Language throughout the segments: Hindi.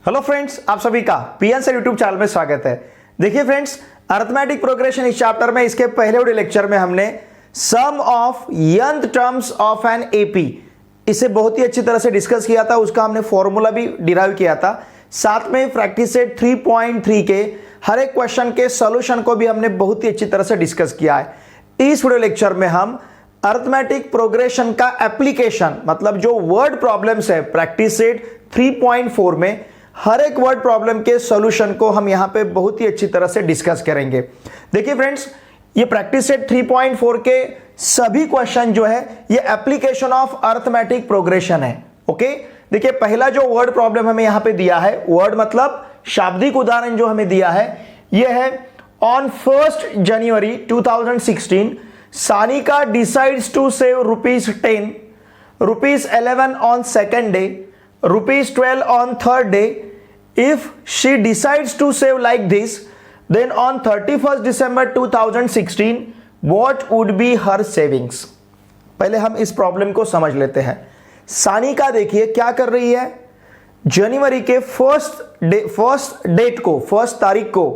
हेलो फ्रेंड्स, आप सभी का पीएन सर यूट्यूब चैनल में स्वागत है। देखिए फ्रेंड्स, अरिथमेटिक प्रोग्रेशन इस चैप्टर में इसके पहले वाले लेक्चर में हमने sum of nth terms of an AP इसे बहुत ही अच्छी तरह से डिस्कस किया था। उसका हमने फॉर्मूला भी डिराइव किया था। साथ में प्रैक्टिस सेट 3.3 के हर एक क्वेश्चन के सॉल्यूशन को भी हमने बहुत ही अच्छी तरह से डिस्कस किया है। इस वीडियो लेक्चर में हम अरिथमेटिक प्रोग्रेशन का एप्लीकेशन, मतलब जो वर्ड प्रॉब्लम्स है प्रैक्टिस सेट 3.4 में, हर एक वर्ड प्रॉब्लम के सॉल्यूशन को हम यहां पे बहुत ही अच्छी तरह से डिस्कस करेंगे। देखिए फ्रेंड्स, ये प्रैक्टिस सेट 3.4 के सभी क्वेश्चन जो है ये एप्लीकेशन ऑफ अरिथमेटिक प्रोग्रेशन है। ओके, देखिए पहला जो वर्ड प्रॉब्लम हमें यहां पे दिया है, वर्ड मतलब शाब्दिक उदाहरण जो हमें दिया है, ये है on 1 January 2016 Sanika decides to save ₹10, ₹11 on second day, ₹12 on third day. If she decides to save like this, then on 31st December 2016, what would be her savings? पहले हम इस प्रॉब्लम को समझ लेते हैं। सानिका देखिए क्या कर रही है, जनवरी के फर्स्ट तारीख को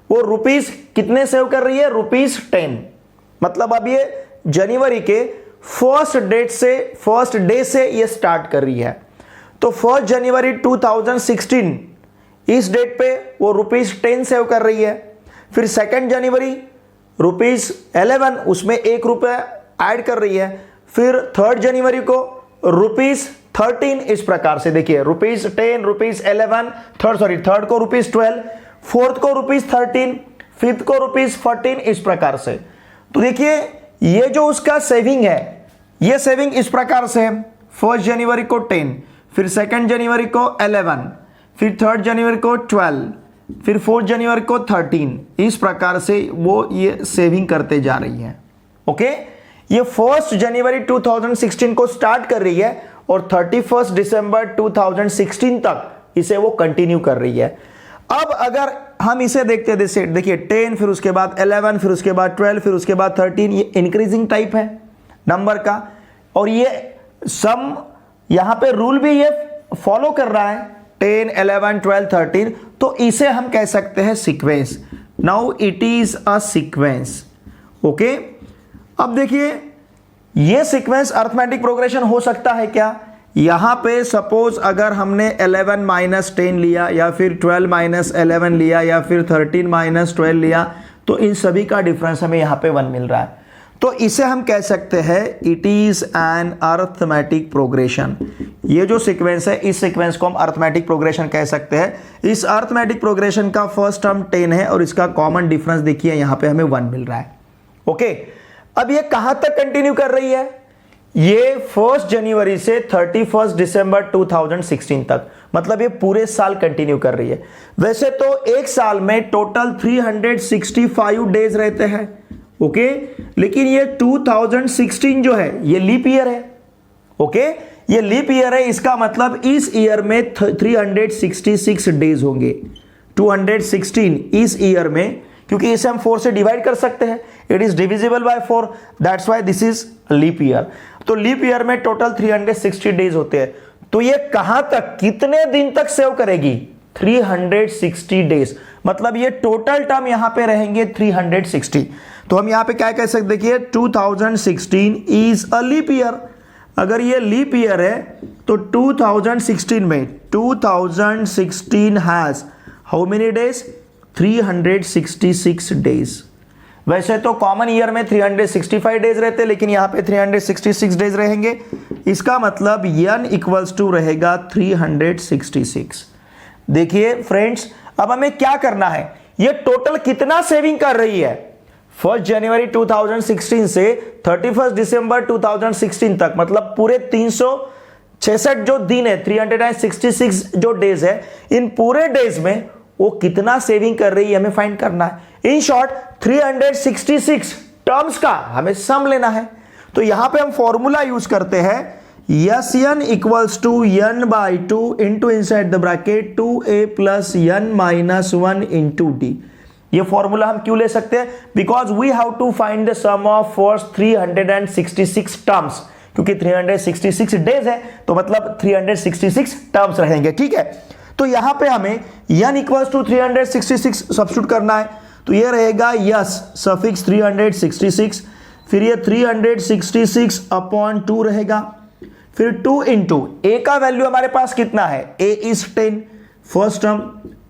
वो रुपीस कितने सेव कर रही है, ₹10। मतलब अब ये जनवरी के फर्स्ट डे से ये स्टार्ट कर रही है। तो 1 जनवरी 2016 इस डेट पे वो ₹10 सेव कर रही है। फिर 2 जनवरी ₹11, उसमें ₹1 ऐड कर रही है। फिर 3 जनवरी को ₹13, इस प्रकार से देखिए ₹10, ₹11, थर्ड को ₹12, फोर्थ को ₹13, फिफ्थ को ₹14, इस प्रकार से। तो देखिए ये जो उसका सेविंग है, ये सेविंग इस प्रकार से है। 1 जनवरी को 10, फिर 2 जनवरी को 11, फिर 3 जनवरी को 12, फिर 4 जनवरी को 13, इस प्रकार से वो ये सेविंग करते जा रही है। ओके, ये 1 जनवरी 2016 को स्टार्ट कर रही है और 31 दिसंबर 2016 तक इसे वो कंटिन्यू कर रही है। अब अगर हम इसे देखते देखिए 10, फिर उसके बाद 11, फिर उसके बाद 12, फिर उसके बाद 13, ये इंक्रीजिंग टाइप है नंबर का, और ये सम यहां पे रूल भी ये फॉलो कर रहा है 10, 11, 12, 13। तो इसे हम कह सकते हैं sequence. Now it is a sequence. Okay, अब देखिए ये सीक्वेंस अरिथमेटिक प्रोग्रेशन हो सकता है क्या? यहां पे सपोज अगर हमने 11 - 10 लिया, या फिर 12 - 11 लिया, या फिर 13 - 12 लिया, तो इन सभी का डिफरेंस हमें यहां पे 1 मिल रहा है। तो इसे हम कह सकते हैं it is an arithmetic progression. ये जो सीक्वेंस है, इस सीक्वेंस को हम अरिथमेटिक प्रोग्रेशन कह सकते हैं। इस अरिथमेटिक प्रोग्रेशन का फर्स्ट टर्म 10 है और इसका कॉमन डिफरेंस देखिए यहां पे हमें 1 मिल रहा है। ओके, अब ये कहां तक कंटिन्यू कर रही है? ये 1 जनवरी से 31 दिसंबर 2016 तक, मतलब ये पूरे साल कंटिन्यू कर रही है। वैसे तो एक साल में टोटल 365 डेज रहते हैं। ओके, लेकिन ये 2016 जो है ये लीप ईयर है। ओके, ये लीप ईयर है, इसका मतलब इस ईयर में 366 डेज होंगे। 216 इस ईयर में, क्योंकि इसे हम 4 से डिवाइड कर सकते हैं, it is divisible by 4, that's why this is leap year. तो लीप ईयर में टोटल 360 डेज होते हैं। तो ये कहां तक, कितने दिन तक सेव करेगी? 360 डेज। मतलब ये टोटल टर्म यहां पे रहेंगे 360। तो हम यहां पे क्या कह सकते, देखिए 2016 इज अ लीप ईयर। अगर ये लीप ईयर है तो 2016 में 2016 has how many days? 366 days. वैसे तो कॉमन ईयर में 365 डेज रहते, लेकिन यहां पे 366 डेज रहेंगे। इसका मतलब n इक्वल्स टू रहेगा 366। देखिए फ्रेंड्स, अब हमें क्या करना है, ये टोटल कितना सेविंग कर रही है 1 जनवरी 2016 से 31 दिसंबर 2016 तक, मतलब पूरे 366 जो दिन है, 366 जो डेज है, इन पूरे डेज में वो कितना सेविंग कर रही है हमें फाइंड करना है। इन शॉर्ट 366 टर्म्स का हमें सम लेना है। तो यहां पे हम फॉर्मूला यूज करते हैं, Sn equals to n/2 into inside the bracket 2a plus n - 1 into d। ये फॉर्मूला हम क्यों ले सकते हैं? Because we have to find the sum of first 366 terms, क्योंकि 366 डेज है तो मतलब 366 टर्म्स रहेंगे। ठीक है, तो यहां पे हमें n इक्वल्स टू 366 सब्स्टिट्यूट करना है, तो ये रहेगा यस सफिक्स 366, फिर ये 366 अपॉन 2 रहेगा, फिर 2 इंटू ए का वैल्यू हमारे पास कितना है, a is 10 first term,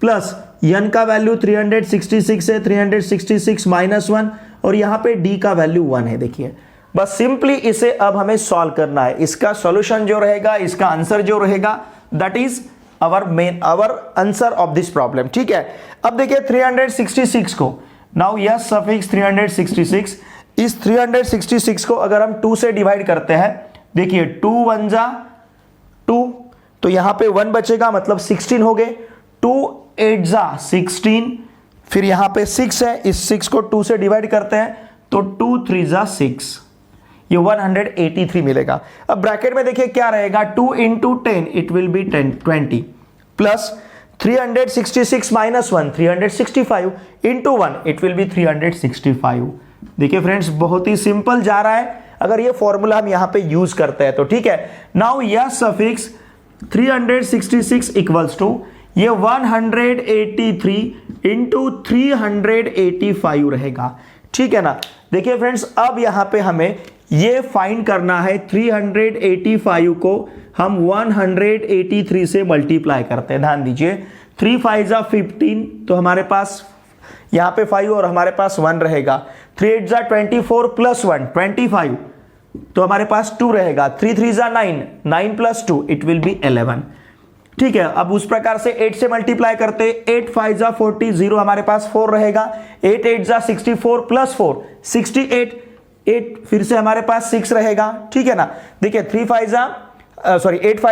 plus n का वैल्यू 366 है, 366 माइनस 1, और यहां पे d का वैल्यू 1 है। देखिए बस सिंपली इसे अब हमें सॉल्व करना है। इसका सॉल्यूशन जो रहेगा, इसका आंसर जो रहेगा, that is our answer of this problem. ठीक है, अब देखिए 366 को, नाउ यस सफिक्स 366, इस 366 को अगर हम 2 से डिवाइड करते हैं, देखिए 2 1 जा 2, तो यहां पे 1 बचेगा, मतलब 16 हो गए, 2 8 जा 16, फिर यहां पे 6 है, इस 6 को 2 से डिवाइड करते हैं तो 2 3 जा 6, ये 183 मिलेगा। अब ब्रैकेट में देखिए क्या रहेगा, 2 into 10 it will be 20, plus 366 minus 1 365 into 1 it will be 365। देखिए फ्रेंड्स बहुत ही सिंपल जा रहा है अगर ये फॉर्मूला हम यहां पे यूज करते हैं तो। ठीक है, नाउ यह सफिक्स 366 इक्वल्स टू ये 183 इंटू 385 रहेगा। ठीक है ना। देखिए फ्रेंड्स अब यहां पे हमें ये फाइंड करना है, 385 को हम 183 से मल्टीप्लाई करते हैं। ध्यान दीजिए 3 5 जा 15, तो हमारे पास यहां पे 5 और हमारे पास 1 रहेगा, 3 8 जा 24 प्लस 1 25, तो हमारे पास 2 रहेगा, 3 3 जा 9 9 प्लस 2 इट विल बी 11। ठीक है, अब उस प्रकार से 8 से मल्टीप्लाई करते, 8 5 जा 40, 0 हमारे पास 4 रहेगा, 8 8 जा 64 प्लस 4 68, 8 फिर से हमारे पास 6 रहेगा। ठीक है ना। देखिए 8 5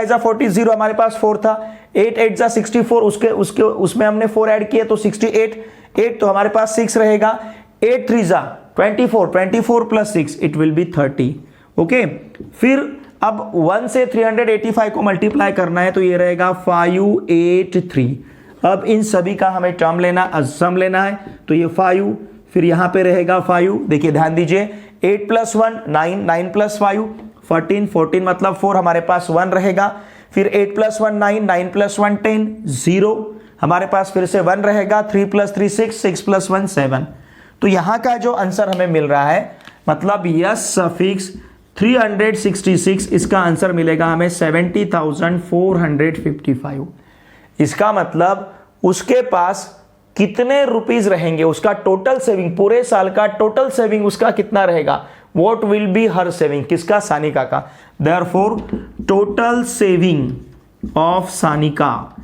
जा 40, 0 हमारे पास 4 था, 8 8 जा 64, उसमें हमने 4 ऐड किए तो 68, 8 तो हमारे पास 6 रहेगा, 8 3 जा 24 plus 6 it will be 30। Okay, फिर अब 1 से 385 को मल्टीप्लाई करना है तो ये रहेगा 583। अब इन सभी का हमें टर्म लेना, सम लेना है, तो ये 5, फिर यहां पे रहेगा 5। देखिए ध्यान दीजिए 8 प्लस 1 9, 9 प्लस 5 14, 14 मतलब 4 हमारे पास 1 रहेगा, फिर 8 प्लस 1 9, 9 प्लस 1 10, 0 हमारे पास फिर से 1 रहेगा, 3 प्लस 3 6, 6 प्लस 1 7। तो यहां का जो आंसर हमें मिल रहा है, मतलब यस सफिक्स 366, इसका आंसर मिलेगा हमें 70,455। इसका मतलब उसके पास कितने रुपीज रहेंगे, उसका टोटल सेविंग, पूरे साल का टोटल सेविंग उसका कितना रहेगा, what will be her saving, किसका, सानिका का। Therefore total saving of Sanika,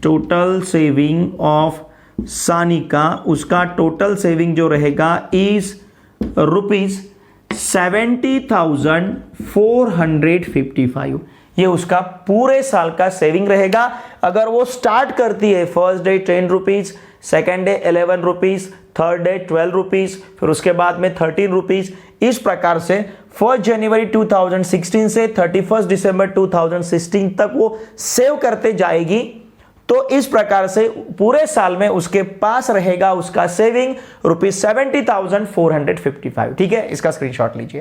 total saving of Sanika, उसका टोटल सेविंग जो रहेगा इज रुपीज 70,455। ये उसका पूरे साल का सेविंग रहेगा। अगर वो स्टार्ट करती है first day 10 rupees, second day 11 rupees, third day 12 rupees, फिर उसके बाद में 13 रुपीज, इस प्रकार से 1 जनवरी 2016 से 31 दिसंबर 2016 तक वो सेव करते जाएगी। तो इस प्रकार से पूरे साल में उसके पास रहेगा उसका सेविंग रुपीज 70,455। ठीक है, इसका स्क्रीनशॉट लीजिए।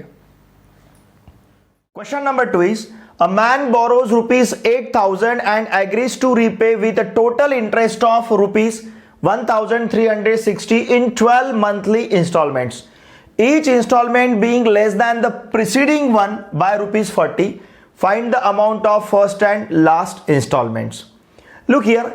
Question number 2 is a man borrows rupees 8,000 and agrees to repay with total interest of rupees 1,360 in 12 monthly installments, each installment being less than the preceding one by rupees 40. Find the amount of first and last installments. Look here,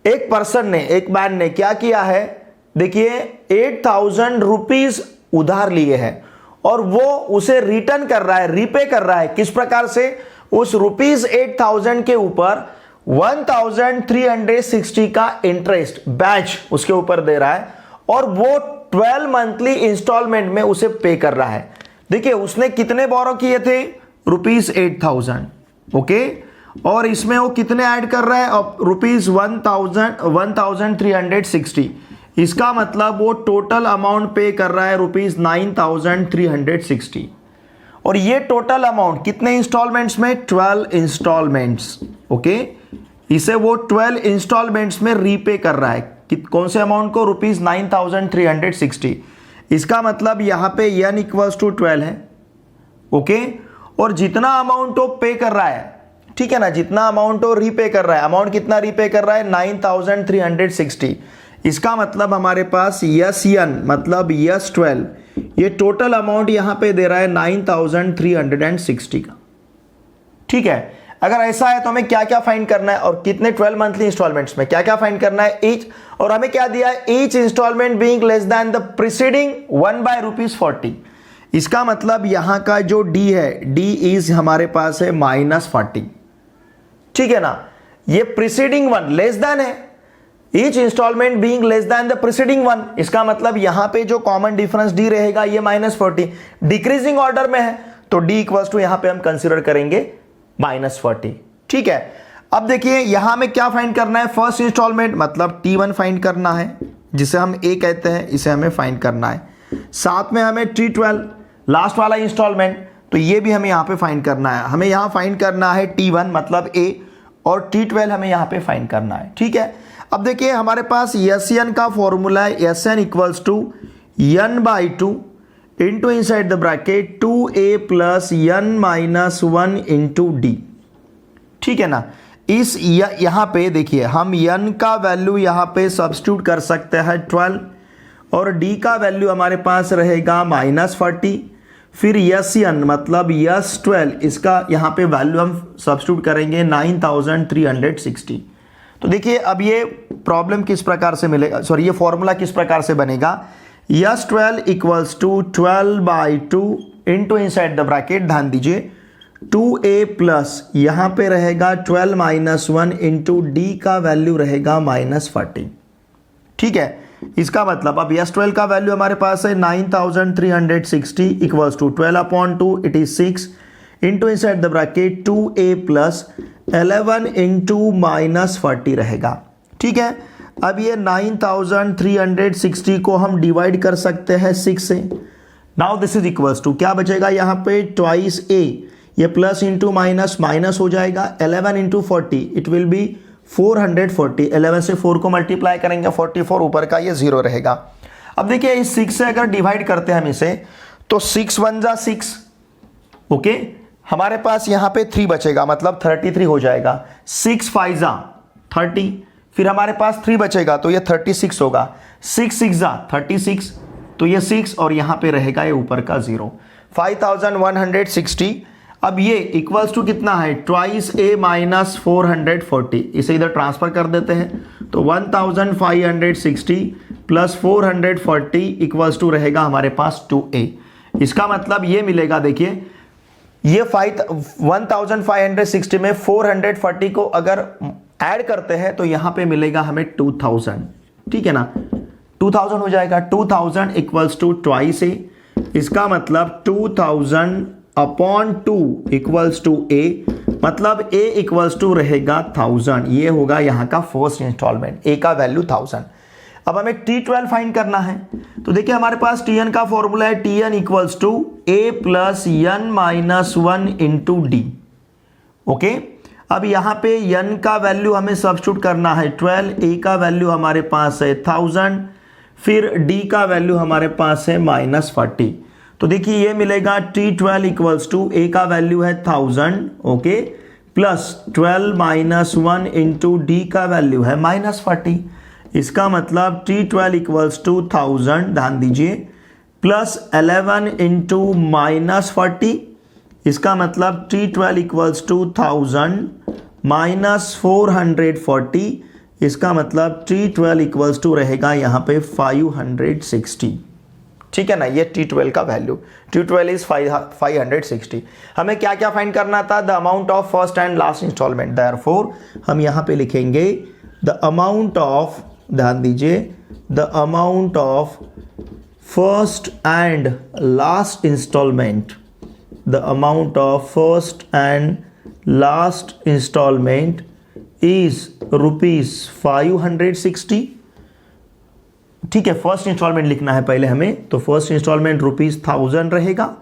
एक पर्सन ने, एक मैन ने क्या किया है, देखिए 8,000 रुपीज उधार लिए हैं और वो उसे रिटर्न कर रहा है, रीपे कर रहा है। किस प्रकार से, उस रुपीज 8,000 के ऊपर 1,360 का इंटरेस्ट बैच उसके ऊपर दे रहा है और वो 12 मंथली इंस्टॉलमेंट में उसे पे कर रहा है। देखिए उसने कितने बोरो किए थे, रुपीज 8,000। ओके, और इसमें वो कितने ऐड कर रहा है, रुपीज 1,360। इसका मतलब वो टोटल अमाउंट पे कर रहा है रुपीज 9,360। और ये टोटल अमाउंट कितने इंस्टॉलमेंट्स में, 12 इंस्टॉलमेंट्स। ओके, इसे वो 12 इंस्टॉलमेंट्स में रीपे कर रहा है। कौन से अमाउंट को, रुपीज 9,360। इसका मतलब यहां पे n इक्वल्स टू 12 है। ओके, और जितना अमाउंट वो पे कर रहा है ठीक है ना, जितना अमाउंट वो रीपे कर रहा है, अमाउंट कितना रीपे कर रहा है 9360। इसका मतलब हमारे पास यस मतलब यस 12 ये टोटल अमाउंट यहां पे दे रहा है 9360 का। ठीक है, अगर ऐसा है तो हमें क्या क्या फाइंड करना है और कितने 12 मंथली इंस्टॉलमेंट्स में क्या क्या फाइंड करना है ईच, और हमें क्या दिया है each instalment being less than the preceding 1 by ₹40। इसका मतलब यहां का जो डी है, डी इज हमारे पास है -40। ठीक है ना, ये प्रीसीडिंग 1 लेस देन है, each instalment being less than the preceding 1। इसका मतलब यहां पे जो कॉमन डिफरेंस डी रहेगा ये -40, डिक्रीजिंग ऑर्डर में है तो डी इक्वल्स टू यहां पे हम कंसीडर करेंगे -40। ठीक है, अब देखिए यहां हमें क्या फाइंड करना है, फर्स्ट इंस्टॉलमेंट मतलब T1 फाइंड करना है, जिसे हम ए कहते हैं, इसे हमें फाइंड करना है। साथ में हमें T12 लास्ट वाला इंस्टॉलमेंट, तो ये भी हमें यहां पे फाइंड करना है। हमें यहां फाइंड करना है T1 मतलब ए, और T12 हमें यहां पे फाइंड करना है। ठीक है, अब देखिए हमारे पास SN का फॉर्मूला है, SN equals to n/2 into inside the bracket 2a plus n-1 into d. ठीक है ना, इस यहां पे देखिए हम n का वैल्यू यहां पे सब्स्टिट्यूट कर सकते हैं 12, और d का वैल्यू हमारे पास रहेगा -40। फिर SN मतलब S12 इसका यहां पे वैल्यू हम सब्स्टिट्यूट करेंगे 9360। तो देखिए अब ये प्रॉब्लम किस प्रकार से मिलेगा, सॉरी ये फॉर्मूला किस प्रकार से बनेगा, S12 equals to 12/2 into inside the bracket, ध्यान दीजिए 2a प्लस यहां पे रहेगा 12-1 इंटू डी का वैल्यू रहेगा -40। ठीक है, इसका मतलब अब S12 का वैल्यू हमारे पास है 9360 equals to 12/2 it is 6 into inside the bracket 2a plus 11 into -40 रहेगा। ठीक है, अब ये 9360 को हम डिवाइड कर सकते हैं 6 से। Now this is equals to क्या बचेगा यहाँ पे ट्वाइस a, ये प्लस इंटू माइनस माइनस हो जाएगा, 11 इंटू 40 इट विल बी 440। 11 से 4 को मल्टीप्लाई करेंगे 44, ऊपर का ये 0 रहेगा। अब देखिए इस 6 से अगर डिवाइड करते हैं हम इसे तो 6 1 जा 6, ओके, हमारे पास यहाँ पे 3 बचेगा मतलब 33 हो जाएगा। 6 5 जा 30, फिर हमारे पास 3 बचेगा तो ये 36 होगा। 6 6 जा 36, तो ये 6 और यहाँ पे रहेगा ये ऊपर का 0, 5160। अब ये इक्वल्स टू कितना है, ट्वाइस a माइनस 440, इसे इधर ट्रांसफर कर देते हैं तो 1560 प्लस 440 इक्वल्स टू रहेगा हमारे पास 2a। इसका मतलब ये मिलेगा, देखिए ये 1560 में 440 को अगर ऐड करते हैं तो यहां पे मिलेगा हमें 2000। ठीक है ना, 2000 हो जाएगा। 2000 इक्वल्स टू ट्वाइस a, इसका मतलब 2000/2 इक्वल्स टू a, मतलब a इक्वल्स टू रहेगा 1000। ये होगा यहाँ का फर्स्ट इंस्टॉलमेंट, a का वैल्यू 1000। अब हमें T12 फाइंड करना है, तो देखिए हमारे पास Tn का फॉर्मूला है Tn equals to a plus n-1 into d. Okay, अब यहाँ पे n का वैल्यू हमें सब्स्टिट्यूट करना है 12, a का वैल्यू हमारे पास है 1000, फिर d का वैल्यू हमारे पास है -40। तो देखिए ये मिलेगा T12 इक्वल्स टू a का वैल्यू है 1000, ओके, प्लस 12-1 इंटू डी का वैल्यू है -40। इसका मतलब T12 इक्वल्स टू 1000, ध्यान दीजिए, प्लस 11 इंटू -40, इसका मतलब T12 इक्वल्स टू 1000 माइनस 440, इसका मतलब T12 इक्वल्स टू रहेगा यहाँ पे 560। ठीक है ना, ये T12 का वैल्यू, T12 इज 560। हमें क्या क्या फाइंड करना था, the amount of first and last instalment. Therefore हम यहाँ पे लिखेंगे द अमाउंट ऑफ, ध्यान दीजिए, the amount of first and last instalment, the amount of first and last instalment is ₹560। ठीक है, फर्स्ट इंस्टॉलमेंट लिखना है पहले हमें, तो फर्स्ट इंस्टॉलमेंट ₹1000 रहेगा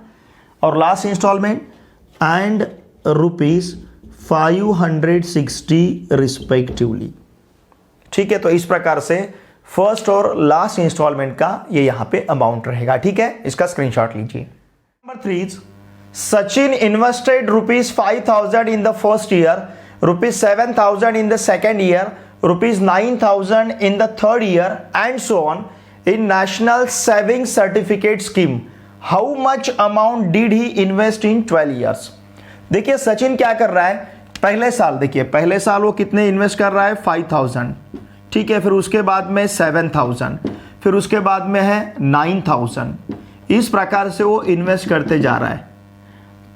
और लास्ट इंस्टॉलमेंट एंड ₹560 रिस्पेक्टिवली। ठीक है, तो इस प्रकार से फर्स्ट और लास्ट इंस्टॉलमेंट का ये यहाँ पे अमाउंट रहेगा। ठीक है, इसका स्क्रीनशॉट लीजिए। Number 3, Sachin invested rupees 5,000 in the first year, rupees 7,000 in the second year, rupees 9,000 in the third year, and so on in National Savings Certificate Scheme. How much amount did he invest in 12 years? देखिए सचिन क्या कर रहा है, पहले साल देखिए, पहले साल वो कितने इन्वेस्ट कर रहा है 5,000, ठीक है, फिर उसके बाद में 7,000, फिर उसके बाद में है 9,000, इस प्रकार से वो इन्वेस्ट करते जा रहा है।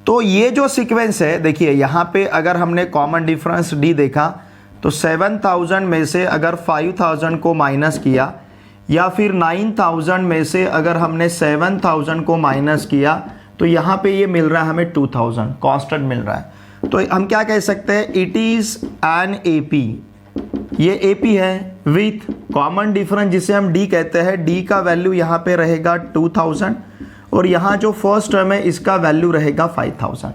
तो ये जो सीक्वेंस है देखिए, यहाँ पे अगर हमने कॉमन डिफरेंस डी देखा तो 7,000 में से अगर 5,000 को माइनस किया, या फिर 9,000 में से अगर हमने 7,000 को माइनस किया, तो यहाँ पे ये मिल रहा है हमें 2,000 कांस्टेंट मिल रहा है। तो हम क्या कह सकते हैं, इट इज एन एपी, ये एपी है विथ कॉमन डिफरेंस जिसे हम डी कहते हैं। डी का वैल्यू यहाँ पे रहेगा 2,000 और यहाँ जो फर्स्ट टर्म है इसका वैल्यू रहेगा 5,000।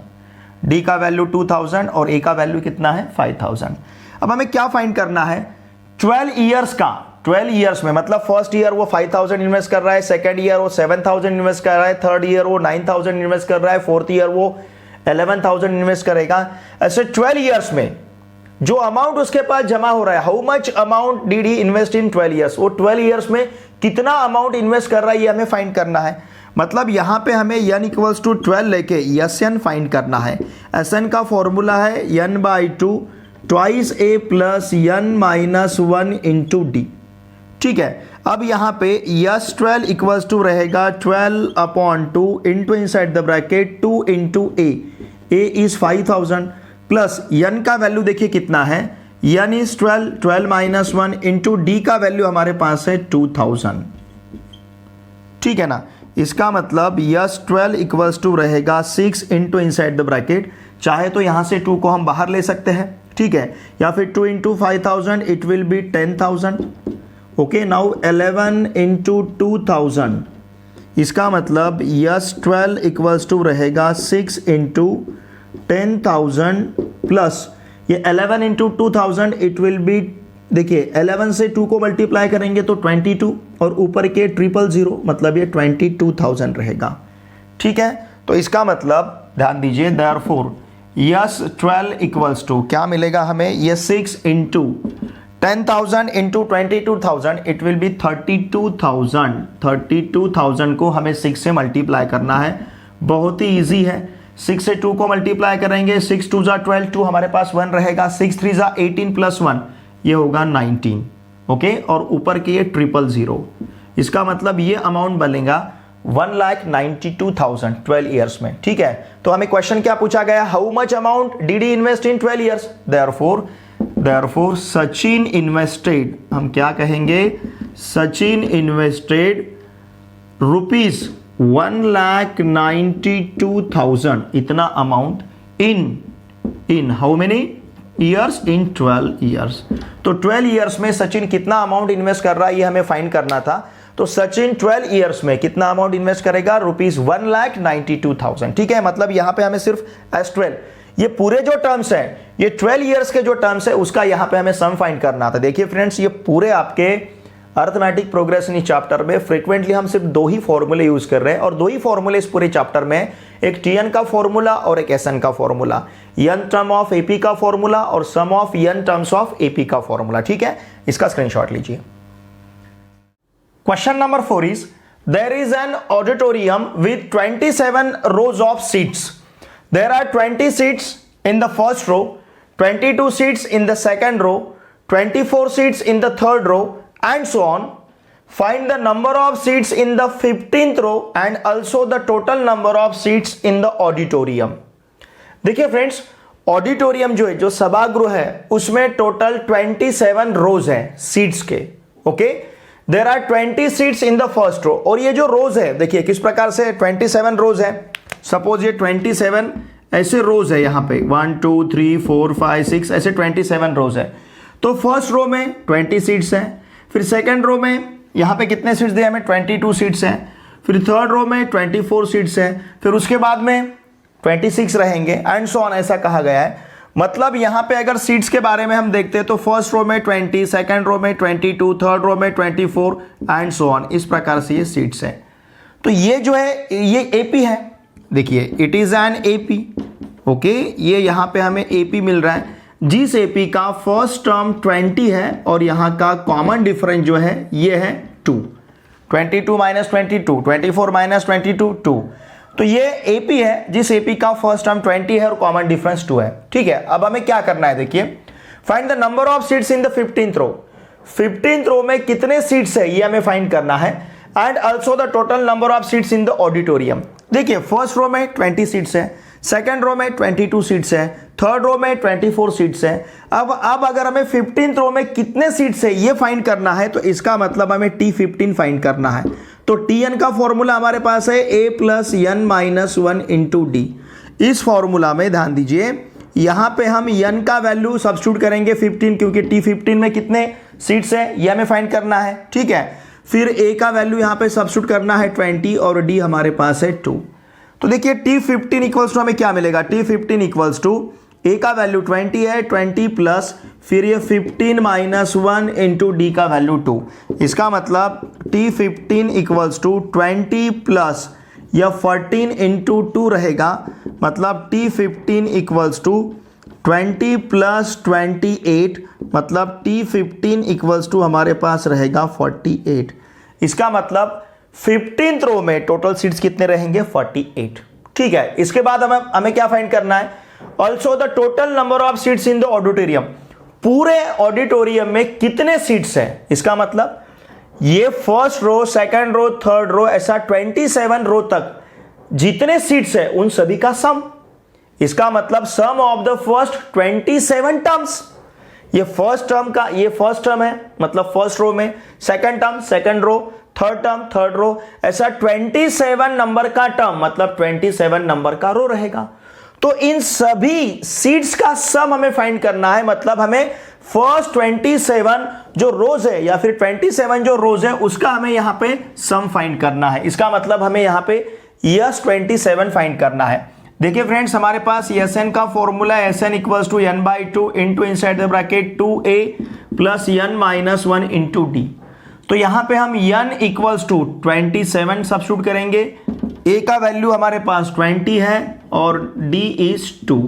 डी का वैल्यू 2,000 और ए का वैल्यू कितना है 5,000। अब हमें क्या फाइंड करना है 12 ईयर्स का। 12 ईयर्स में मतलब फर्स्ट ईयर वो 5,000 इन्वेस्ट कर रहा है, सेकंड ईयर वो 7,000 इन्वेस्ट कर रहा है, थर्ड ईयर वो 9,000 इन्वेस्ट कर रहा है, फोर्थ ईयर वो 11,000 इन्वेस्ट करेगा। ऐसे 12 ईयर्स में जो अमाउंट उसके पास जमा हो रहा है, how much amount did he invest in 12 years, वो 12 ईयर्स में कितना अमाउंट इन्वेस्ट कर रहा है ये हमें फाइंड करना है। मतलब यहां पे हमें n इक्वल्स टू 12 लेके Sn फाइंड करना है। Sn का फॉर्मूला है n/2 twice a plus n-1 into d, ठीक है। अब यहाँ पे S12 इक्वल्स टू रहेगा 12/2 into inside the bracket 2 into a is 5,000 plus n का वैल्यू देखिए कितना है, n इज 12 - 1 इंटू डी का वैल्यू हमारे पास है 2,000, ठीक है ना। इसका मतलब S12 इक्वल्स टू रहेगा 6 इंटू इनसाइड द ब्रैकेट, चाहे तो यहां से 2 को हम बाहर ले सकते हैं, ठीक है, या फिर 2 into 5,000 it will be 10,000। Okay, now 11 into 2,000, इसका मतलब S12 इक्वल्स टू रहेगा 6 इंटू 10,000 प्लस ये 11 इंटू 2,000 इट विल बी, देखिए 11 से 2 को मल्टीप्लाई करेंगे तो 22 और ऊपर के 000 मतलब ये 22,000 रहेगा, ठीक है। तो इसका मतलब ध्यान दीजिए, देयरफॉर S12 इक्वल्स टू क्या मिलेगा हमें, ये 6 into 10,000 into 22,000 it will be 32,000। 32,000 को हमें 6 से मल्टीप्लाई करना है, बहुत ही ईजी है। 6 से 2 को मल्टीप्लाई करेंगे, 6 2 ज़ा 12, 2 हमारे पास 1 रहेगा, 6 3 ज़ा 18 प्लस 1 ये होगा 19, ओके, और ऊपर के ये 000, इसका मतलब ये अमाउंट बनेगा 1,92,000 12 ईयर्स में, ठीक है। तो हमें क्वेश्चन क्या पूछा गया, how much amount did he invest in 12 years, therefore Sachin invested, हम क्या कहेंगे, सचिन इन्वेस्टेड रुपीज 1,92,000 इतना amount in how many years, in 12 years. तो 12 ईयर्स में सचिन कितना अमाउंट इन्वेस्ट कर रहा है ये हमें फाइंड करना था। तो सचिन 12 ईयर्स में कितना अमाउंट इन्वेस्ट करेगा, रुपीज 1,92,000, ठीक है। मतलब यहां पे हमें सिर्फ S12 ये पूरे जो टर्म्स हैं, ये 12 ईयर्स के जो टर्म्स है उसका यहां पे हमें सम फाइंड करना था। देखिए फ्रेंड्स, ये पूरे आपके अर्थमेटिक प्रोग्रेशन इस चैप्टर में फ्रीक्वेंटली हम सिर्फ 2 ही फॉर्मूले यूज कर रहे हैं, और 2 ही फॉर्मूले इस पूरे चैप्टर में, एक Tn का फॉर्मूला और एक Sn का formula, n term of AP का फॉर्मूला और sum of n terms of AP का फॉर्मूला, ठीक है। इसका स्क्रीनशॉट लीजिए। Question number 4 is, there is an auditorium with 27 rows of seats. There are 20 seats in the first row, 22 seats in the second row, 24 seats in the third row, and so on. Find the number of seats in the 15th row and also the total number of seats in the auditorium. देखिए फ्रेंड्स, ऑडिटोरियम जो है, जो सभागृह है, उसमें टोटल 27 रोज है सीट्स के, okay. There are 20 seats in the first row, और ये जो रोज है देखिए किस प्रकार से 27 रोज है। सपोज ये 27 ऐसे रोज है, यहाँ पे 1 2 3 4 5 6 ऐसे 27 रोज है। तो फर्स्ट रो में 20 सीट्स हैं, फिर सेकेंड रो में यहाँ पे कितने सीट्स दिए हमें, 22 सीट्स हैं, फिर थर्ड रो में 24 सीट्स हैं, फिर उसके बाद में 26 रहेंगे, एंड सो ऑन, ऐसा कहा गया है। मतलब यहाँ पे अगर सीट्स के बारे में हम देखते हैं तो फर्स्ट रो में 20, सेकेंड रो में 22, थर्ड रो में 24 एंड सो ऑन, इस प्रकार से ये सीट्स हैं। तो ये जो है ये AP है, देखिए it is an AP, okay, ये यहाँ पे हमें एपी मिल रहा है, जिस एपी का फर्स्ट टर्म 20 है और यहाँ का कॉमन डिफरेंस जो है ये है 2, 22 माइनस 22, 24 माइनस 22, 2। तो ये एपी है जिस एपी का फर्स्ट टर्म 20 है और कॉमन डिफरेंस 2 है। ठीक है, अब हमें क्या करना है, देखिए find the number of seats in the 15th row. 15th row में कितने सीट्स है ये हमें फाइंड करना है, and also the total number of seats in the auditorium. देखिए फर्स्ट रो में 20 सीट्स है, सेकंड रो में 22 सीट्स है, थर्ड रो में 24 सीट्स है। अब अगर हमें 15th रो में कितने सीट्स है ये फाइंड करना है, तो इसका मतलब हमें T15 फाइंड करना है। तो Tn का फॉर्मूला हमारे पास है a plus n minus 1 into D. इस फॉर्मूला में ध्यान दीजिए, यहां पे हम n का वैल्यू सब्स्टिट्यूट करेंगे 15, क्योंकि T15 में कितने सीट्स है ये हमें फाइंड करना है। ठीक है, फिर a का वैल्यू यहां पे सब्स्टिट्यूट करना है 20 और d हमारे पास है 2। तो देखिए T15 इक्वल्स टू हमें क्या मिलेगा, T15 इक्वल्स टू a का वैल्यू 20 है, 20 प्लस फिर ये 15 माइनस 1 इंटू डी का वैल्यू 2। इसका मतलब T15 इक्वल्स टू 20 प्लस या 14 इंटू 2 रहेगा, मतलब T15 इक्वल्स टू 20 प्लस 28, मतलब T15 इक्वल्स टू हमारे पास रहेगा 48। इसका मतलब 15th रो में टोटल सीट्स कितने रहेंगे, 48। ठीक है, इसके बाद हमें क्या फाइंड करना है, also the total number of seats in the auditorium. पूरे ऑडिटोरियम में कितने सीट्स हैं, इसका मतलब ये first row, second row, third row, ऐसा 27 रो तक जितने सीट्स है उन सभी का सम। इसका मतलब sum of the first 27 terms. ये फर्स्ट टर्म का, ये फर्स्ट टर्म है मतलब फर्स्ट रो में, second term second row, third term third row, ऐसा 27 नंबर का टर्म मतलब 27 नंबर का रो रहेगा। तो इन सभी सीट्स का सम हमें फाइंड करना है, मतलब हमें फर्स्ट 27 जो रोज है या फिर 27 जो रोज है उसका हमें यहां पे सम फाइंड करना है। इसका मतलब हमें यहां पे यस 27 फाइंड करना है। देखिए फ्रेंड्स, हमारे पास Sn का फॉर्मूला है Sn equals to n/2 into inside the bracket 2a plus n minus 1 into d. तो यहां पे हम n इक्वल्स टू 27 सब्स्टिट्यूट करेंगे, a का वैल्यू हमारे पास 20 है और d इज 2।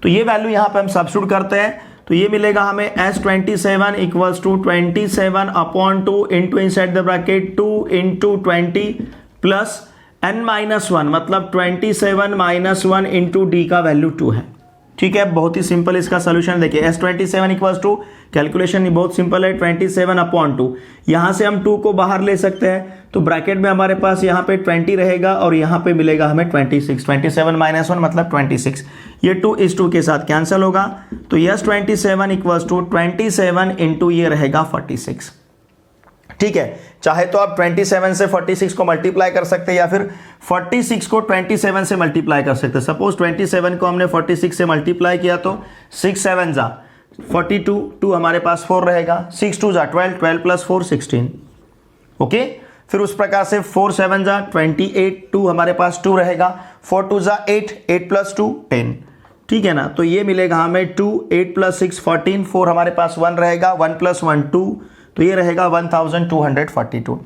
तो ये वैल्यू यहां पे हम सब्स्टिट्यूट करते हैं, तो ये मिलेगा हमें S27 equals to 27 upon 2 into inside the bracket 2 into 20 plus n minus 1, मतलब 27 माइनस 1 इंटू डी का वैल्यू 2 है। ठीक है, बहुत ही सिंपल इसका सोल्यूशन। देखिए S27 इक्वल्स टू, कैलकुलेशन बहुत सिंपल है, 27 अपॉन 2। यहां से हम 2 को बाहर ले सकते हैं, तो ब्रैकेट में हमारे पास यहाँ पे 20 रहेगा और यहाँ पे मिलेगा हमें 26। 27 माइनस 1 मतलब 26। ये 2 इस 2 के साथ कैंसिल होगा, तो यस 27 इक्वल्स टू 27 इंटू ये रहेगा 46। ठीक है, चाहे तो आप 27 से 46 को मल्टीप्लाई कर सकते हैं या फिर 46 को 27 से मल्टीप्लाई कर सकते हैं। सपोज 27 को हमने 46 से मल्टीप्लाई किया तो 6 7 जा 42, 2 हमारे पास 4 रहेगा, 6 2 जा 12, 12 प्लस 4 16। ओके, फिर उस प्रकार से 4 7 जा 28, 2 हमारे पास 2 रहेगा, 4 2 जा 8, 8 प्लस 2 10। ठीक है ना, तो ये मिलेगा हमें 2, 8 प्लस 6 14, 4 हमारे पास 1 रहेगा, 1 प्लस 1 2, तो ये रहेगा 1242।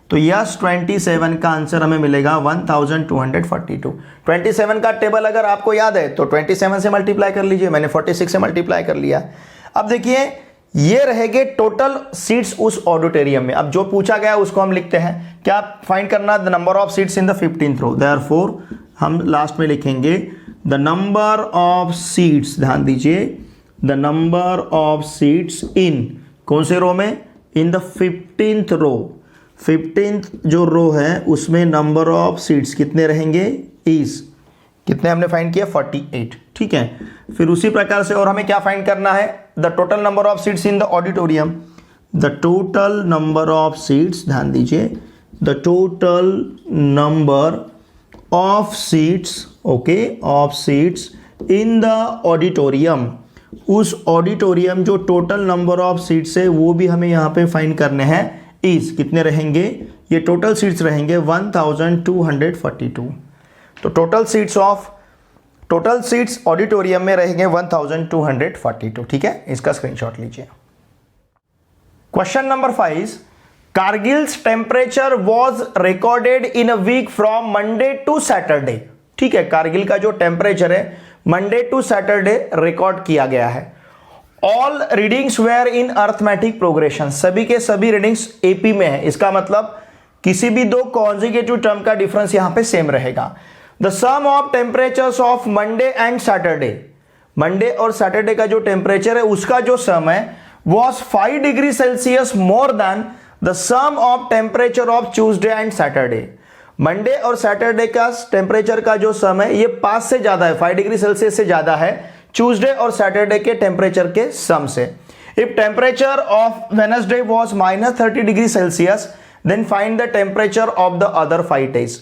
तो यस 27 का आंसर हमें मिलेगा 1242। 27 का टेबल अगर आपको याद है तो 27 से मल्टीप्लाई कर लीजिए, मैंने 46 से मल्टीप्लाई कर लिया। अब देखिए ये रहेंगे टोटल सीट्स उस ऑडिटोरियम में। अब जो पूछा गया उसको हम लिखते हैं, क्या फाइंड करना, the number of seats in the 15th row. Therefore हम लास्ट में लिखेंगे द नंबर ऑफ सीट्स, ध्यान दीजिए, the number of seats in कौन से रो में, इन द 15th रो। 15th जो रो है उसमें नंबर ऑफ सीट्स कितने रहेंगे, इज कितने हमने फाइंड किया 48। ठीक है, फिर उसी प्रकार से और हमें क्या फाइंड करना है, the total number of seats in the auditorium. The total number of seats, ध्यान दीजिए, the total number of seats, okay, of seats in the auditorium. उस ऑडिटोरियम जो टोटल नंबर ऑफ सीट्स है वो भी हमें यहाँ पे फाइंड करने हैं, इज कितने रहेंगे, ये टोटल सीट्स रहेंगे 1242। तो टोटल सीट्स ऑडिटोरियम में रहेंगे 1242। ठीक है, इसका स्क्रीनशॉट लीजिए। Question number 5, Kargil's temperature was recorded in a week from Monday to Saturday. ठीक है, कारगिल का जो टेम्परेचर है मंडे टू सैटरडे रिकॉर्ड किया गया है। All readings were in arithmetic progression, सभी के सभी रीडिंग्स एपी में है। इसका मतलब किसी भी दो कॉन्जिक्यूटिव टर्म का डिफरेंस यहां पे सेम रहेगा। The sum of temperatures of Monday and Saturday, Monday और सैटरडे का जो टेम्परेचर है उसका जो सम है was 5 degree Celsius more than the sum of temperature of Tuesday and Saturday. Monday और सैटरडे का टेम्परेचर का जो सम है ये 5 से ज्यादा है, 5 डिग्री सेल्सियस से ज्यादा है ट्यूसडे और सैटरडे के टेम्परेचर के सम से। If temperature of Wednesday was -30 degree Celsius then find the temperature of the other 5 days.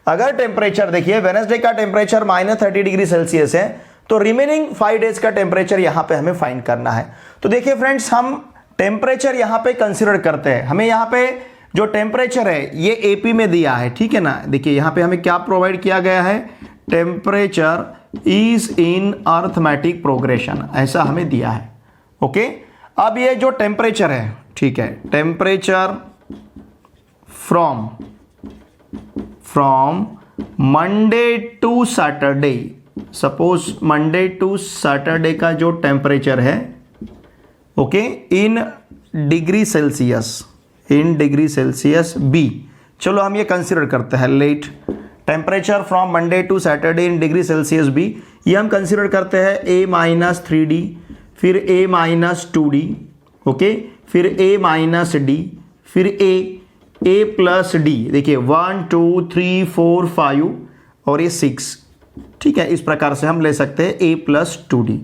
अगर टेम्परेचर देखिए वेडनेसडे का टेम्परेचर -30 डिग्री सेल्सियस है तो रिमेनिंग 5 डेज का टेम्परेचर यहां पे हमें फाइंड करना है। तो देखिए फ्रेंड्स, हम टेम्परेचर यहां पे कंसीडर करते हैं। हमें यहां पे जो टेम्परेचर है ये एपी में दिया है, ठीक है ना। देखिए यहां पे हमें क्या प्रोवाइड किया गया है, temperature is in arithmetic progression, ऐसा हमें दिया है। ओके, अब ये जो टेम्परेचर है, ठीक है, temperature from Monday to Saturday, suppose Monday to Saturday का जो टेम्परेचर है, okay, in degree Celsius be, चलो हम ये कंसीडर करते हैं। Let temperature from Monday to Saturday in degree Celsius be, ये हम कंसीडर करते हैं A-3D, फिर A-2D, ओके, फिर A-D, फिर A+D। देखिए 1 2 3 4 5 और ये 6, ठीक है। इस प्रकार से हम ले सकते हैं A+2D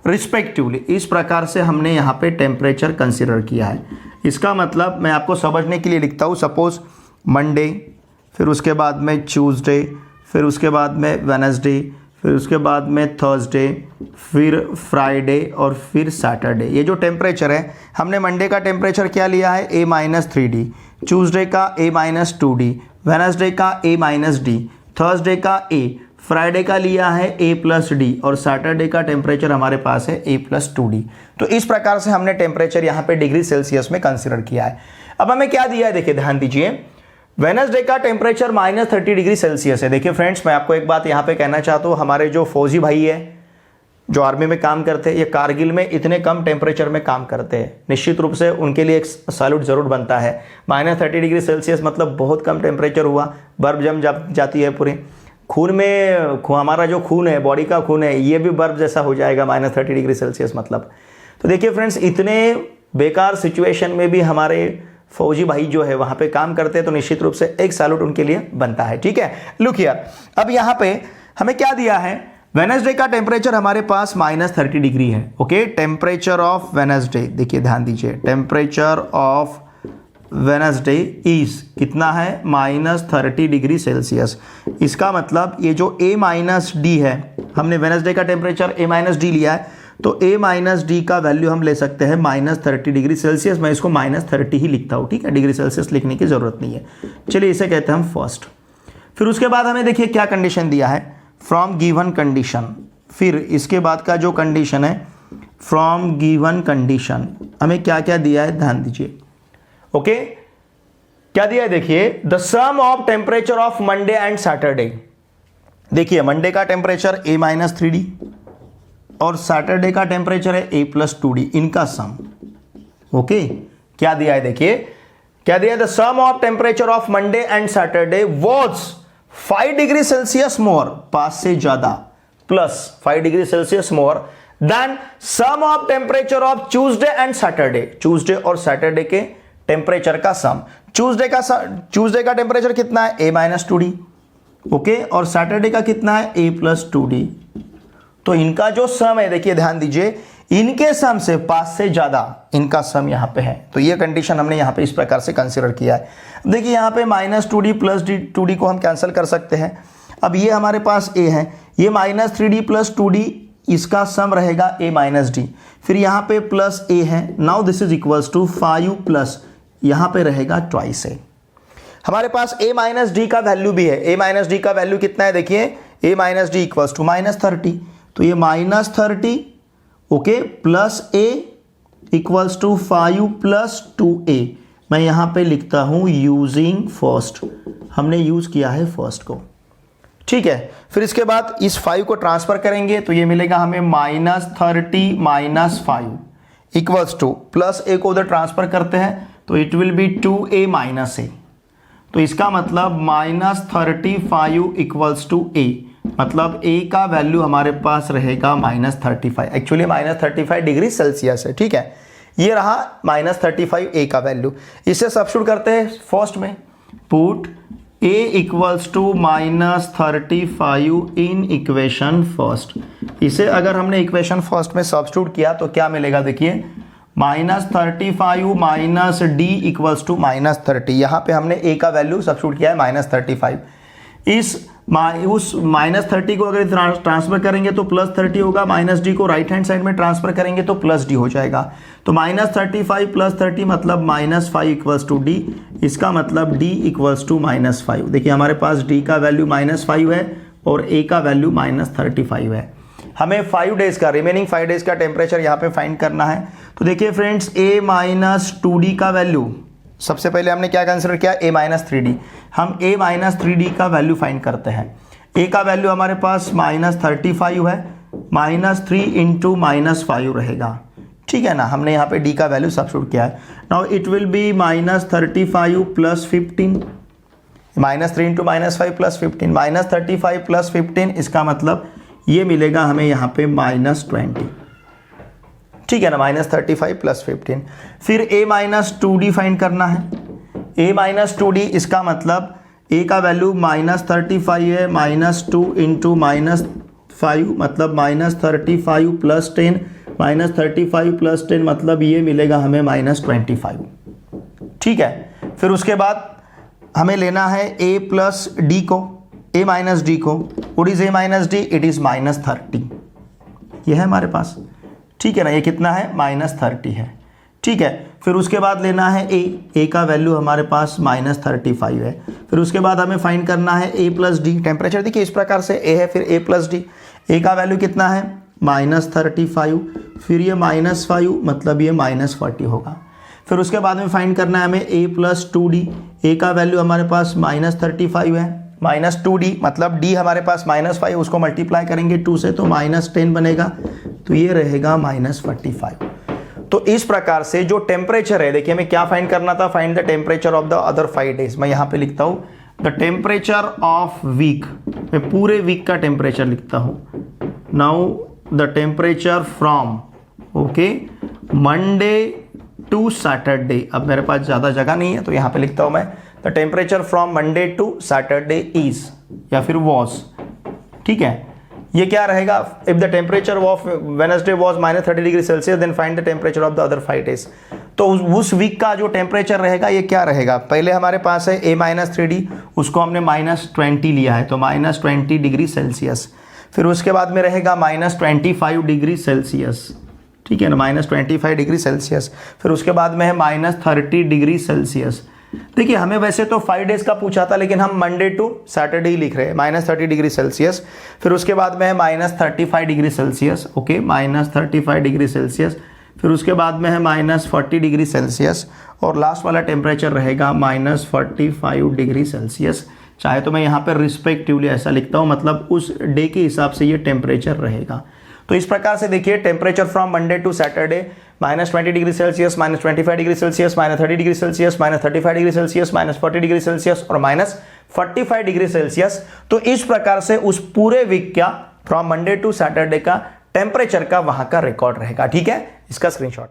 रिस्पेक्टिवली। इस प्रकार से हमने यहाँ पे टेम्परेचर कंसीडर किया है। इसका मतलब मैं आपको समझने के लिए लिखता हूँ, सपोज मंडे, फिर उसके बाद में ट्यूसडे, फिर उसके बाद में वेडनेसडे, फिर उसके बाद में थर्सडे, फिर फ्राइडे और फिर सैटरडे। ये जो टेम्परेचर है, हमने मंडे का टेम्परेचर क्या लिया है A-3D, ट्यूसडे का A-2D, वेडनेसडे का A-D, थर्सडे का A, फ्राइडे का लिया है A+D और सैटरडे का टेम्परेचर हमारे पास है A+2D। तो इस प्रकार से हमने टेम्परेचर यहाँ पे डिग्री सेल्सियस में कंसीडर किया है। अब हमें क्या दिया है, देखिए ध्यान दीजिए, वेडनेसडे का टेम्परेचर -30 डिग्री सेल्सियस है। देखिए फ्रेंड्स, मैं आपको एक बात यहाँ पे कहना चाहता हूँ, हमारे जो फौजी भाई है जो आर्मी में काम करते हैं, ये कारगिल में इतने कम टेम्परेचर में काम करते हैं, निश्चित रूप से उनके लिए एक सैल्यूट जरूर बनता है। -30 डिग्री सेल्सियस मतलब बहुत कम टेम्परेचर हुआ, बर्फ जम जाती है पूरी। खून में हमारा जो खून है, बॉडी का खून है, ये भी बर्फ जैसा हो जाएगा -30 डिग्री सेल्सियस मतलब। तो देखिए फ्रेंड्स, इतने बेकार सिचुएशन में भी हमारे फौजी भाई जो है वहां पे काम करते हैं, तो निश्चित रूप से एक सैल्यूट उनके लिए बनता है, ठीक है। लुक हियर, अब यहाँ पे हमें क्या दिया है, वेडनेसडे का टेम्परेचर हमारे पास -30 डिग्री है। ओके, टेम्परेचर ऑफ वेडनेसडे, देखिए ध्यान दीजिए, टेम्परेचर ऑफ वेडनेसडे इज कितना है, -30 डिग्री सेल्सियस। इसका मतलब ये जो A-D है, हमने वेडनेसडे का टेम्परेचर A-D लिया है, तो A-D का वैल्यू हम ले सकते हैं -30 डिग्री सेल्सियस। मैं इसको -30 ही लिखता हूँ, ठीक है, डिग्री सेल्सियस लिखने की जरूरत नहीं है। चलिए इसे कहते हैं हम फर्स्ट। फिर उसके बाद हमें देखिए क्या कंडीशन दिया है, फ्रॉम गिवन कंडीशन। फिर इसके बाद का जो कंडीशन है, फ्रॉम गिवन कंडीशन, हमें क्या क्या दिया है, ध्यान दीजिए। ओके, क्या दिया है, देखिए, the sum of temperature of Monday and Saturday. देखिए मंडे का टेम्परेचर A-3D और सैटरडे का टेम्परेचर है A+2D, इनका सम। ओके, क्या दिया है, देखिए क्या दिया है, the sum of temperature of Monday and Saturday was 5 degree Celsius more, 5 से ज्यादा, plus 5 degree Celsius more than sum of temperature of Tuesday and Saturday, Tuesday और सैटरडे के टेम्परेचर का सम। ट्यूसडे का टेम्परेचर कितना है, A-2D, ओके, और सैटरडे का कितना है, A+2D। तो इनका जो सम है, देखिए ध्यान दीजिए, इनके सम से 5 से ज्यादा इनका सम यहां पे है। तो ये कंडीशन हमने यहां पे इस प्रकार से कंसीडर किया है। देखिए यहां पे -2D + 2D को हम कैंसिल कर सकते हैं। अब ये हमारे पास A है, ये -3D + 2D, इसका सम रहेगा A-D, फिर यहां पे +A है। Now this is equals to 5 यहां पे रहेगा ट्वाइस A। हमारे पास A-D का वैल्यू भी है। A-D का वैल्यू कितना है, देखिए A-D इक्वल्स टू -30, तो ये -30, okay, +A equals to 5 + 2A। मैं यहां पे लिखता हूं यूजिंग फर्स्ट, हमने यूज किया है फर्स्ट को, ठीक है। फिर इसके बाद इस 5 को ट्रांसफर करेंगे तो ये मिलेगा हमें -30 - 5 इक्वल्स टू प्लस ए को उधर ट्रांसफर करते हैं तो it will be 2a - a। तो इसका मतलब -35 इक्वल्स टू a, मतलब a का वैल्यू हमारे पास रहेगा -35। एक्चुअली -35 डिग्री सेल्सियस है, ठीक है। ये रहा -35 a का वैल्यू। इसे सब्स्टिट्यूट करते हैं फर्स्ट में, put a equals to -35 in equation first. इसे अगर हमने इक्वेशन फर्स्ट में सब्स्टिट्यूट किया तो क्या मिलेगा, देखिए -35 माइनस d इक्वल्स टू -30। यहाँ पे हमने a का वैल्यू सब्स्टिट्यूट किया है -35। उस -30 को अगर ट्रांसफर करेंगे तो +30 होगा, -d को राइट हैंड साइड में ट्रांसफर करेंगे तो +d हो जाएगा। तो -35 + 30 मतलब -5 इक्वल्स टू d। इसका मतलब d इक्वल्स टू -5। देखिए हमारे पास d का वैल्यू -5 है और a का वैल्यू -35 है। हमें 5 डेज का, रिमेनिंग 5 डेज का टेम्परेचर यहाँ पे फाइंड करना है। तो देखिए फ्रेंड्स, a - 2d का वैल्यू सबसे पहले हमने क्या कंसिडर किया, a - 3d। हम a - 3d का वैल्यू फाइंड करते हैं। a का वैल्यू हमारे पास -35 है, -3 इंटू -5 रहेगा, ठीक है ना। हमने यहाँ पे d का वैल्यू सब्स्टिट्यूट किया है। Now it will be -35 + 15, -3 into -5 + 15, -35 + 15, इसका मतलब ये मिलेगा हमें यहाँ पे -20, ठीक है ना। -35 + 15। फिर a - 2d फाइंड करना है। a - 2d इसका मतलब a का वैल्यू -35 है, -2 इंटू -5 मतलब -35 + 10, -35 + 10 मतलब ये मिलेगा हमें -25, ठीक है। फिर उसके बाद हमें लेना है a + d को, a - d को। What is a - d? It is -30। ये है हमारे पास, ठीक है ना। ये कितना है, -30 है, ठीक है। फिर उसके बाद लेना है a का वैल्यू हमारे पास -35 है। फिर उसके बाद हमें फाइंड करना है a + d। टेम्परेचर देखिए इस प्रकार से a है, फिर a + d। a का वैल्यू कितना है, -35, फिर ये -5 मतलब ये -40 होगा। फिर उसके बाद में फाइंड करना है हमें a + 2d। a का वैल्यू हमारे पास -35 है, -2d मतलब d हमारे पास -5, उसको मल्टीप्लाई करेंगे 2 से तो -10 बनेगा, तो ये रहेगा -45। तो इस प्रकार से जो टेम्परेचर है, देखिए हमें क्या फाइंड करना था, find the temperature of the other 5 days. मैं यहाँ पे लिखता हूँ द टेम्परेचर ऑफ वीक, मैं पूरे वीक का टेम्परेचर लिखता हूँ। Now the temperature from Monday to Saturday. अब मेरे पास ज़्यादा जगह नहीं है तो यहाँ पे लिखता हूँ मैं the temperature from Monday to Saturday is, या फिर वॉज, ठीक है। ये क्या रहेगा, if the temperature of Wednesday was -30 degree Celsius then find the temperature of the other 5 days. तो उस वीक का जो टेम्परेचर रहेगा ये क्या रहेगा, पहले हमारे पास है a - 3d, उसको हमने -20 लिया है तो -20 डिग्री सेल्सियस। फिर उसके बाद में रहेगा -25 डिग्री सेल्सियस, ठीक है ना, -25 डिग्री सेल्सियस। फिर उसके बाद में है -30 डिग्री सेल्सियस। देखिए हमें वैसे तो 5 डेज का पूछा था, लेकिन हम मंडे टू सैटरडे ही लिख रहे हैं, -30 डिग्री सेल्सियस। फिर उसके बाद में है -35 degree Celsius, okay, -35 degree Celsius. फिर उसके बाद में है -40 डिग्री सेल्सियस, और लास्ट वाला टेम्परेचर रहेगा -45 डिग्री सेल्सियस। चाहे तो मैं यहाँ पर रिस्पेक्टिवली ऐसा लिखता हूँ, मतलब उस डे के हिसाब से ये टेम्परेचर रहेगा। तो इस प्रकार से देखिए temperature from Monday to Saturday -20 degree Celsius, -25 degree Celsius, -30 degree Celsius, -35 degree Celsius, -40 degree Celsius और -45 डिग्री सेल्सियस। तो इस प्रकार से उस पूरे वीक का फ्रॉम मंडे टू सैटरडे का टेम्परेचर का वहां का रिकॉर्ड रहेगा, ठीक है। इसका स्क्रीनशॉट।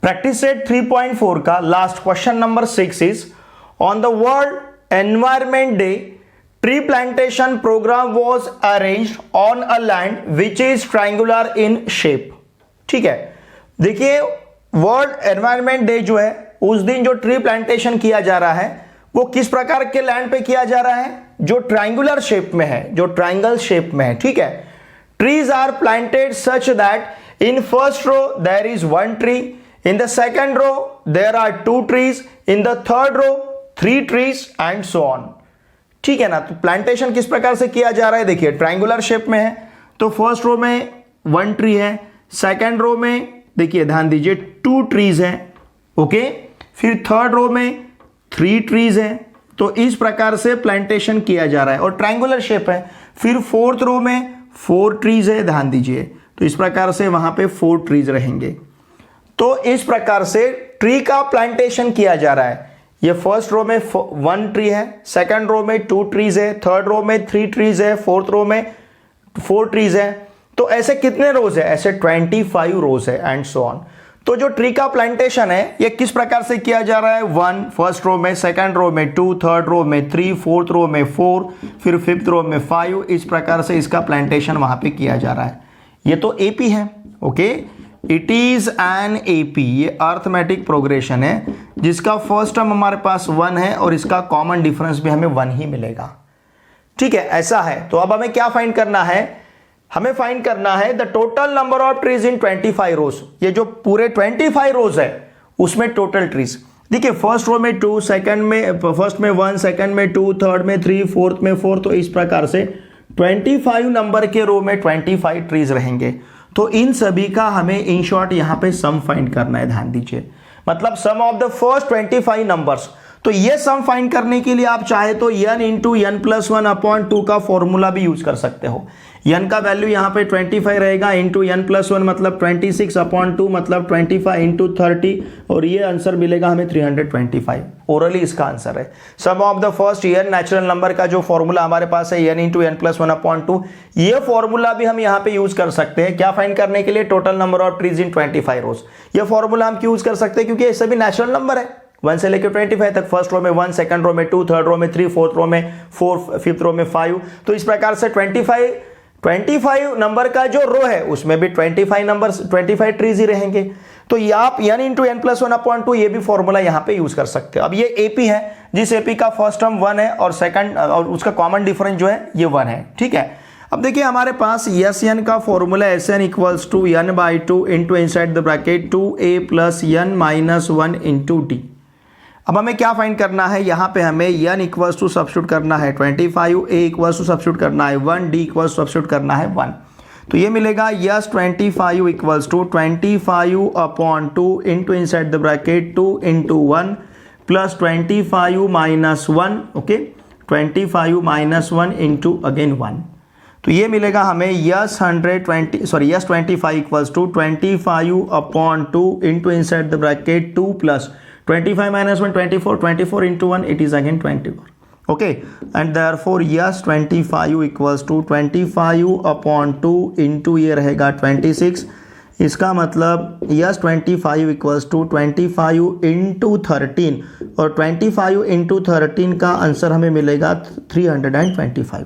प्रैक्टिस सेट 3.4 का last question number 6 is on the world environment day tree plantation program was arranged on a land which is triangular in shape, ठीक है। देखिए वर्ल्ड एनवायरमेंट डे जो है उस दिन जो ट्री प्लांटेशन किया जा रहा है वो किस प्रकार के लैंड पे किया जा रहा है, जो ट्रायंगुलर शेप में है, जो ट्रायंगल शेप में है, ठीक है। Trees are planted such that in first row there is 1 tree, in the second row there are 2 trees, in the third row 3 trees and so on, ठीक है ना। तो प्लांटेशन किस प्रकार से किया जा रहा है, देखिए ट्रायंगुलर शेप में है तो फर्स्ट रो में 1 ट्री है, सेकंड रो में देखिए ध्यान दीजिए 2 ट्रीज हैं, ओके। फिर थर्ड रो में 3 ट्रीज हैं। तो इस प्रकार से प्लांटेशन किया जा रहा है और ट्रायंगुलर शेप है। फिर फोर्थ रो में 4 ट्रीज है, ध्यान दीजिए, तो इस प्रकार से वहां पे 4 ट्रीज रहेंगे। तो इस प्रकार से ट्री का प्लांटेशन किया जा रहा है। ये फर्स्ट रो में 1 ट्री है, सेकंड रो में 2 ट्रीज है, थर्ड रो में 3 ट्रीज है, फोर्थ रो में 4 ट्रीज है। तो ऐसे कितने रोज है? ऐसे 25 रोज है एंड सो ऑन। तो जो ट्री का प्लांटेशन है ये किस प्रकार से किया जा रहा है? 1 फर्स्ट रो में, सेकंड रो में 2, थर्ड रो में 3, फोर्थ रो में 4, फिर फिफ्थ रो में 5। इस प्रकार से इसका प्लांटेशन वहां पे किया जा रहा है। ये तो एपी है, okay, it is an AP. ये अर्थमेटिक प्रोग्रेशन है जिसका फर्स्ट टर्म हमारे पास 1 है और इसका कॉमन डिफरेंस भी हमें 1 ही मिलेगा। ठीक है, ऐसा है। तो अब हमें क्या फाइंड करना है? हमें फाइंड करना है the total number of trees in 25 रोज। ये जो पूरे 25 रोज है उसमें टोटल ट्रीज देखिए, फर्स्ट रो में 2, सेकंड में फर्स्ट में 1, सेकंड में 2, थर्ड में 3, फोर्थ में 4। तो इस प्रकार से 25 नंबर के रो में 25 ट्रीज रहेंगे। तो इन सभी का हमें इन शॉर्ट यहां पे सम फाइंड करना है, ध्यान दीजिए, मतलब sum of the first 25 numbers. तो ये सम फाइंड करने के लिए आप चाहे तो n इंटू n+1/2 का फॉर्मूला भी यूज कर सकते हो। n का वैल्यू यहाँ पे 25 रहेगा, इंटू n+1 मतलब 26/2 मतलब 25 इंटू 30, और ये आंसर मिलेगा हमें 325। ओरली इसका आंसर है। Sum of the first n natural number का जो फॉर्मूला हमारे पास है n इंटू n+1/2, ये फॉर्मूला भी हम यहाँ पे यूज कर सकते हैं। क्या फाइंड करने के लिए? Total number of trees in 25 रोज। ये फॉर्मूला हम क्यों यूज कर सकते हैं? क्योंकि ये सभी नेचुरल नंबर है, 1 से लेकर 25 तक। फर्स्ट रो में 1, सेकंड रो में 2, थर्ड रो में 3, फोर्थ रो में 4, फिफ्थ रो में 5। तो इस प्रकार से 25 नंबर का जो रो है उसमें भी 25 ट्रीज ही रहेंगे। तो ये आप n इंटू n+1/2 ये भी फॉर्मूला यहां पे यूज कर सकते हो। अब ये एपी है, जिस एपी का फर्स्ट टर्म 1 है और सेकंड और उसका कॉमन डिफरेंस जो है ये 1 है। ठीक है, अब देखिए हमारे पास Sn का formula Sn equals to n/2 into inside the bracket 2a plus n-1 into d। अब हमें क्या फाइंड करना है? यहाँ पे हमें n इक्वल्स टू सब्स्टिट्यूट करना है 25, a इक्वल्स टू सब्स्टिट्यूट करना है 1, d इक्वल्स टू सब्स्टिट्यूट करना है 1। तो ये मिलेगा S 25 equals to 25/2 into inside the bracket 2 into 1 plus 25 minus 1, okay, 25 - 1 into again 1। तो ये मिलेगा हमें S 25 equals to 25/2 into inside the bracket 2 plus 25 - 1 24 into 1 it is again 24, okay, and therefore yes 25 equals to 25/2 into ये रहेगा 26। इसका मतलब यस 25 इक्वल्स टू 25 इंटू 13, और 25 इंटू 13 का आंसर हमें मिलेगा 325।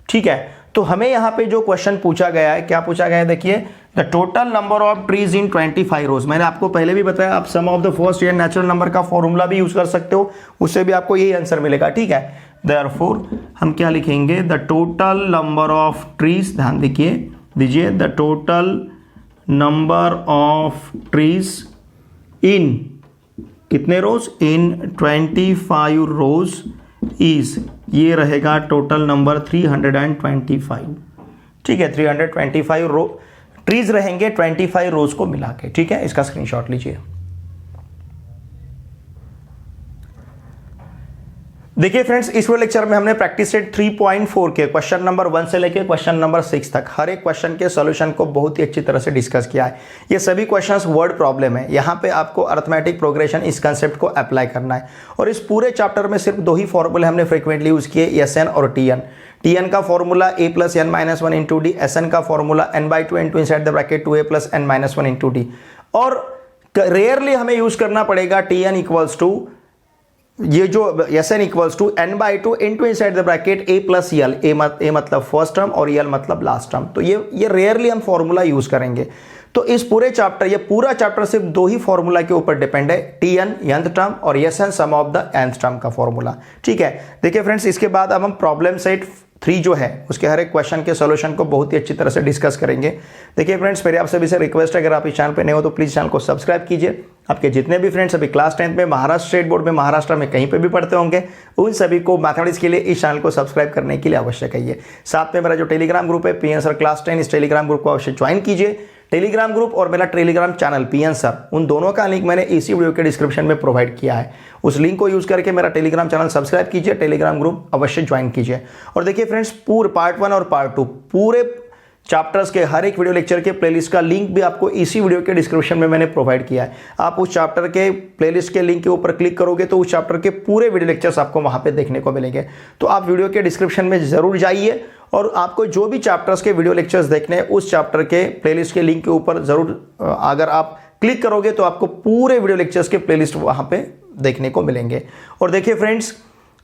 ठीक है, तो हमें यहाँ पे जो क्वेश्चन पूछा गया है, क्या पूछा गया है? देखिए, the total number of trees in 25 rows. मैंने आपको पहले भी बताया, आप sum of the first year natural number का फॉर्मूला भी यूज कर सकते हो, उससे भी आपको यही आंसर मिलेगा। ठीक है, देयरफॉर हम क्या लिखेंगे? The total number of trees, ध्यान दीजिए, the total number of trees इन कितने रोज? इन 25 रोज इज, ये रहेगा टोटल नंबर 325। ठीक है, 325 रो ट्रीज रहेंगे 25 रोज को मिला के। ठीक है, इसका स्क्रीनशॉट लीजिए। देखिए फ्रेंड्स, इस वाले लेक्चर में हमने प्रैक्टिस सेट 3.4 के क्वेश्चन नंबर 1 से लेकर क्वेश्चन नंबर 6 तक हर एक क्वेश्चन के सॉल्यूशन को बहुत ही अच्छी तरह से डिस्कस किया है। ये सभी क्वेश्चंस वर्ड प्रॉब्लम है। यहाँ पे आपको अर्थमेटिक प्रोग्रेशन इस कंसेप्ट को अप्लाई करना है, और इस पूरे चैप्टर में सिर्फ 2 ही फॉर्मूले हमने फ्रिक्वेंटली यूज किए, Sn और Tn। Tn का formula a plus n-1 into d, Sn का formula n/2 into inside the bracket 2a plus n-1 into d. और रेयरली हमें यूज करना पड़ेगा Tn इक्वल्स टू, ये जो Sn equals to n/2 into inside the bracket a plus l, a मतलब फर्स्ट टर्म और यल मतलब लास्ट टर्म। तो ये रेयरली हम फॉर्मूला यूज करेंगे। तो इस पूरे चैप्टर, ये पूरा चैप्टर सिर्फ 2 ही फॉर्मूला के ऊपर डिपेंड है, Tn nth टर्म और Sn sum of the nth term का फॉर्मूला। ठीक है, देखिए फ्रेंड्स, इसके बाद अब हम प्रॉब्लम सेट 3 जो है उसके हर एक क्वेश्चन के सॉल्यूशन को बहुत ही अच्छी तरह से डिस्कस करेंगे। देखिए फ्रेंड्स, मेरे आप सभी से रिक्वेस्ट है, अगर आप इस चैनल पे नए हो तो प्लीज़ चैनल को सब्सक्राइब कीजिए। आपके जितने भी फ्रेंड्स अभी क्लास 10th में महाराष्ट्र स्टेट बोर्ड में महाराष्ट्र में कहीं पे भी पढ़ते होंगे, उन सभी को मैथमेटिक्स के लिए इस चैनल को सब्सक्राइब करने के लिए आवश्यक है। साथ में मेरा जो टेलीग्राम ग्रुप है PN सर क्लास 10, इस टेलीग्राम ग्रुप को अवश्य ज्वाइन कीजिए। टेलीग्राम ग्रुप और मेरा टेलीग्राम चैनल पीएन सर, उन दोनों का लिंक मैंने इसी वीडियो के डिस्क्रिप्शन में प्रोवाइड किया है। उस लिंक को यूज करके मेरा टेलीग्राम चैनल सब्सक्राइब कीजिए, टेलीग्राम ग्रुप अवश्य ज्वाइन कीजिए। और देखिए फ्रेंड्स, पूरे पार्ट 1 और पार्ट 2 पूरे चैप्टर्स के हर एक वीडियो लेक्चर के प्लेलिस्ट का लिंक भी आपको इसी वीडियो के डिस्क्रिप्शन में मैंने प्रोवाइड किया है। आप उस चैप्टर के प्लेलिस्ट के लिंक के ऊपर क्लिक करोगे तो उस चैप्टर के पूरे वीडियो लेक्चर्स आपको वहां पे देखने को मिलेंगे। तो आप वीडियो के डिस्क्रिप्शन में जरूर जाइए और आपको जो भी चैप्टर्स के वीडियो लेक्चर्स देखने हैं उस चैप्टर के प्लेलिस्ट के लिंक के ऊपर जरूर अगर आप क्लिक करोगे तो आपको पूरे वीडियो लेक्चर्स के प्लेलिस्ट वहां पे देखने को मिलेंगे। और देखिए फ्रेंड्स,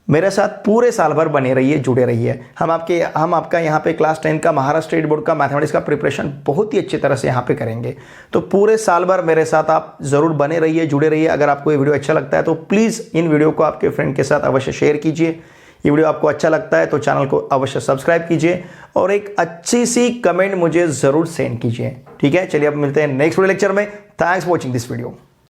मेरे साथ पूरे साल भर बने रहिए, जुड़े रहिए। हम आपका यहाँ पे क्लास 10 का महाराष्ट्र स्टेट बोर्ड का मैथमेटिक्स का प्रिपरेशन बहुत ही अच्छी तरह से यहाँ पे करेंगे। तो पूरे साल भर मेरे साथ आप ज़रूर बने रहिए, जुड़े रहिए। अगर आपको ये वीडियो अच्छा लगता है तो प्लीज़ इन वीडियो को आपके फ्रेंड के साथ अवश्य शेयर कीजिए। ये वीडियो आपको अच्छा लगता है तो चैनल को अवश्य सब्सक्राइब कीजिए और एक अच्छी सी कमेंट मुझे ज़रूर सेंड कीजिए। ठीक है, चलिए अब मिलते हैं नेक्स्ट वीडियो लेक्चर में। Thanks for watching this video.